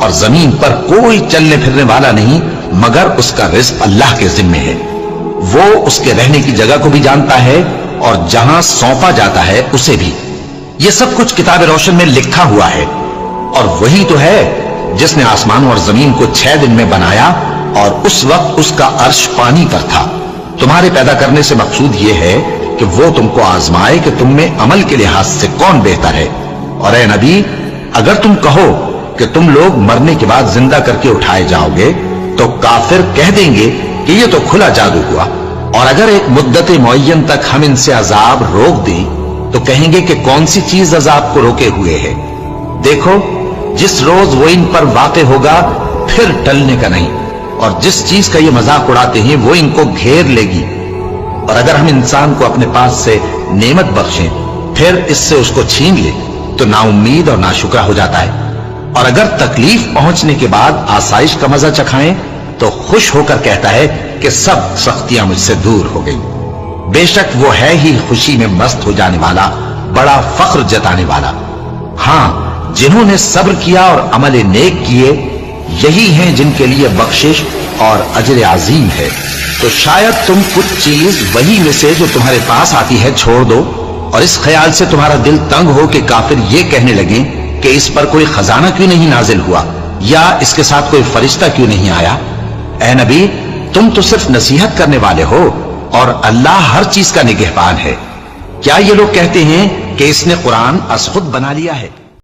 اور زمین پر کوئی چلنے پھرنے والا نہیں مگر اس کا رزق اللہ کے ذمے ہے۔ وہ اس کے رہنے کی جگہ کو بھی جانتا ہے اور جہاں سونپا جاتا ہے اسے بھی۔ یہ سب کچھ کتاب روشن میں لکھا ہوا ہے۔ اور وہی تو ہے جس نے آسمانوں اور زمین کو 6 دن میں بنایا اور اس وقت اس کا عرش پانی پر تھا۔ تمہارے پیدا کرنے سے مقصود یہ ہے کہ وہ تم کو آزمائے کہ تم میں عمل کے لحاظ سے کون بہتر ہے۔ اور اے نبی، اگر تم کہو کہ تم لوگ مرنے کے بعد زندہ کر کے اٹھائے جاؤ گے تو کافر کہہ دیں گے کہ یہ تو کھلا جادو ہوا۔ اور اگر ایک مدت معین تک ہم ان سے عذاب روک دیں تو کہیں گے کہ کون سی چیز عذاب کو روکے ہوئے ہے۔ دیکھو، جس روز وہ ان پر واقع ہوگا پھر ٹلنے کا نہیں، اور جس چیز کا یہ مذاق اڑاتے ہیں وہ ان کو گھیر لے گی۔ اور اگر ہم انسان کو اپنے پاس سے نعمت بخشیں پھر اس سے اس کو چھین لے تو نا امید اور ناشکرا ہو جاتا ہے۔ اور اگر تکلیف پہنچنے کے بعد آسائش کا مزہ چکھائیں تو خوش ہو کر کہتا ہے کہ سب سختیاں مجھ سے دور ہو گئی۔ بے شک وہ ہے ہی خوشی میں مست ہو جانے والا، بڑا فخر جتانے والا۔ ہاں، جنہوں نے صبر کیا اور عمل نیک کیے، یہی ہیں جن کے لیے بخشش اور اجر عظیم ہے۔ تو شاید تم کچھ چیز وہی میں سے جو تمہارے پاس آتی ہے چھوڑ دو، اور اس خیال سے تمہارا دل تنگ ہو کہ کافر یہ کہنے لگیں کہ اس پر کوئی خزانہ کیوں نہیں نازل ہوا، یا اس کے ساتھ کوئی فرشتہ کیوں نہیں آیا۔ اے نبی، تم تو صرف نصیحت کرنے والے ہو، اور اللہ ہر چیز کا نگہبان ہے۔ کیا یہ لوگ کہتے ہیں کہ اس نے قرآن از خود بنا لیا ہے؟